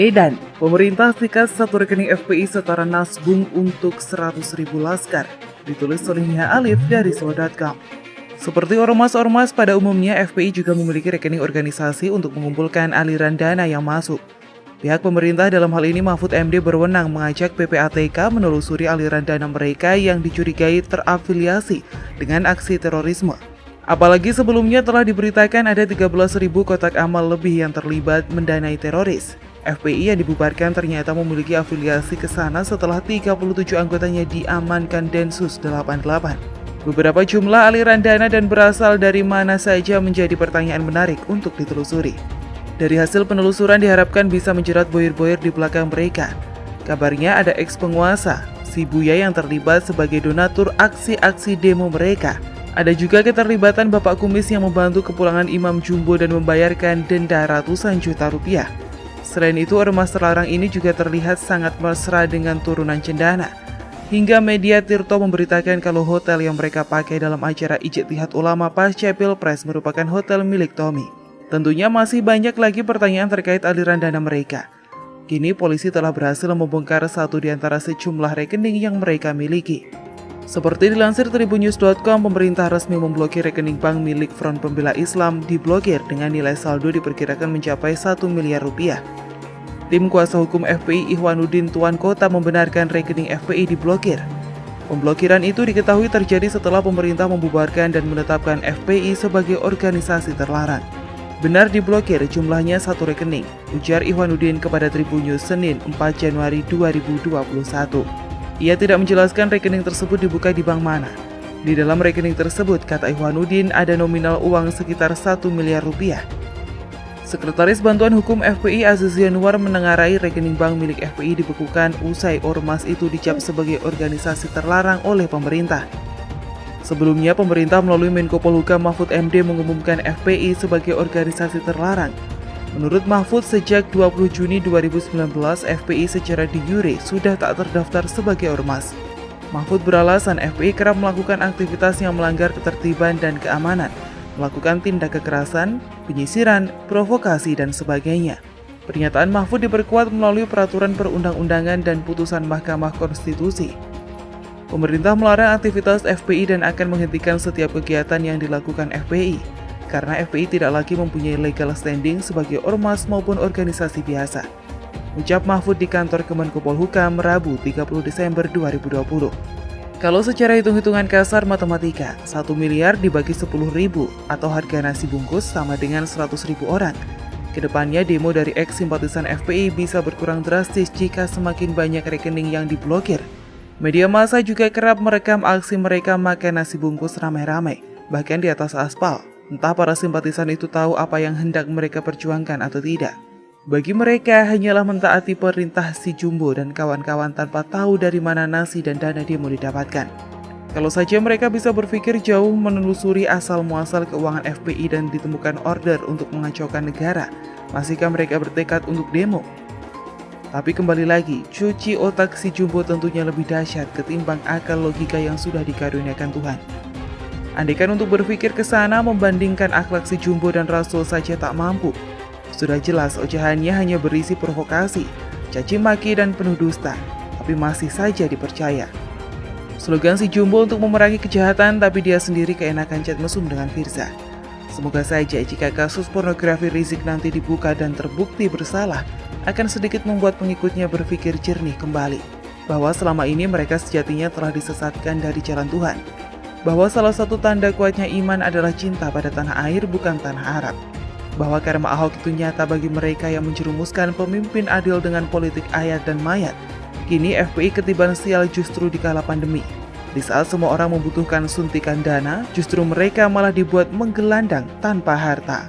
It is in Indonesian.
Edan, pemerintah sikat satu rekening FPI setara Nasbung untuk 100.000 laskar, ditulis oleh Nia Alif dari Slow.com. Seperti ormas-ormas pada umumnya, FPI juga memiliki rekening organisasi untuk mengumpulkan aliran dana yang masuk. Pihak pemerintah dalam hal ini Mahfud MD berwenang mengajak PPATK menelusuri aliran dana mereka yang dicurigai terafiliasi dengan aksi terorisme. Apalagi sebelumnya telah diberitakan ada 13.000 kotak amal lebih yang terlibat mendanai teroris. FPI yang dibubarkan ternyata memiliki afiliasi ke sana setelah 37 anggotanya diamankan Densus 88. Beberapa jumlah aliran dana dan berasal dari mana saja menjadi pertanyaan menarik untuk ditelusuri. Dari hasil penelusuran diharapkan bisa menjerat buyer-buyer di belakang mereka. Kabarnya ada ex-penguasa, si Buya yang terlibat sebagai donatur aksi-aksi demo mereka. Ada juga keterlibatan Bapak Kumis yang membantu kepulangan Imam Jumbo dan membayarkan denda ratusan juta rupiah. Selain itu, ormas terlarang ini juga terlihat sangat mesra dengan turunan cendana. Hingga media Tirto memberitakan kalau hotel yang mereka pakai dalam acara Ijtihad Ulama pasca Pilpres merupakan hotel milik Tommy. Tentunya masih banyak lagi pertanyaan terkait aliran dana mereka. Kini polisi telah berhasil membongkar satu di antara sejumlah rekening yang mereka miliki. Seperti dilansir tribunnews.com, pemerintah resmi memblokir rekening bank milik Front Pembela Islam diblokir dengan nilai saldo diperkirakan mencapai 1 miliar rupiah. Tim kuasa hukum FPI Ihwanuddin Tuan Kota membenarkan rekening FPI diblokir. Pemblokiran itu diketahui terjadi setelah pemerintah membubarkan dan menetapkan FPI sebagai organisasi terlarang. Benar diblokir jumlahnya satu rekening, ujar Ihwanuddin kepada Tribunnews Senin 4 Januari 2021. Ia tidak menjelaskan rekening tersebut dibuka di bank mana. Di dalam rekening tersebut, kata Ihwanuddin, ada nominal uang sekitar 1 miliar rupiah. Sekretaris Bantuan Hukum FPI Aziz Yanuar menengarai rekening bank milik FPI dibekukan usai ormas itu dicap sebagai organisasi terlarang oleh pemerintah. Sebelumnya, pemerintah melalui Menko Polhukam Mahfud MD mengumumkan FPI sebagai organisasi terlarang. Menurut Mahfud, sejak 20 Juni 2019, FPI secara de jure sudah tak terdaftar sebagai ormas. Mahfud beralasan FPI kerap melakukan aktivitas yang melanggar ketertiban dan keamanan, melakukan tindak kekerasan, penyisiran, provokasi, dan sebagainya. Pernyataan Mahfud diperkuat melalui peraturan perundang-undangan dan putusan Mahkamah Konstitusi. Pemerintah melarang aktivitas FPI dan akan menghentikan setiap kegiatan yang dilakukan FPI, karena FPI tidak lagi mempunyai legal standing sebagai ormas maupun organisasi biasa. Ucap Mahfud di kantor Kemenko Polhukam Rabu 30 Desember 2020. Kalau secara hitung-hitungan kasar matematika, 1 miliar dibagi 10.000 atau harga nasi bungkus sama dengan 100.000 orang. Kedepannya demo dari ex-simpatisan FPI bisa berkurang drastis jika semakin banyak rekening yang diblokir. Media massa juga kerap merekam aksi mereka makan nasi bungkus ramai-ramai, bahkan di atas aspal. Entah para simpatisan itu tahu apa yang hendak mereka perjuangkan atau tidak. Bagi mereka hanyalah mentaati perintah si Jumbo dan kawan-kawan tanpa tahu dari mana nasi dan dana demo didapatkan. Kalau saja mereka bisa berpikir jauh menelusuri asal-muasal keuangan FPI dan ditemukan order untuk mengacaukan negara, masihkah mereka bertekad untuk demo? Tapi kembali lagi, cuci otak si Jumbo tentunya lebih dahsyat ketimbang akal logika yang sudah dikaruniakan Tuhan. Andaikan untuk berpikir ke sana membandingkan akhlak si Jumbo dan Rasul saja tak mampu, sudah jelas ocehannya hanya berisi provokasi, caci maki dan penuh dusta, tapi masih saja dipercaya. Slogan si Jumbo untuk memerangi kejahatan, tapi dia sendiri keenakan chat mesum dengan Firza. Semoga saja jika kasus pornografi Rizik nanti dibuka dan terbukti bersalah, akan sedikit membuat pengikutnya berpikir jernih kembali, bahwa selama ini mereka sejatinya telah disesatkan dari jalan Tuhan, bahwa salah satu tanda kuatnya iman adalah cinta pada tanah air bukan tanah Arab, bahwa karma Ahok itu nyata bagi mereka yang menjerumuskan pemimpin adil dengan politik ayat dan mayat. Kini FPI ketiban sial justru di kala pandemi. Di saat semua orang membutuhkan suntikan dana, justru mereka malah dibuat menggelandang tanpa harta.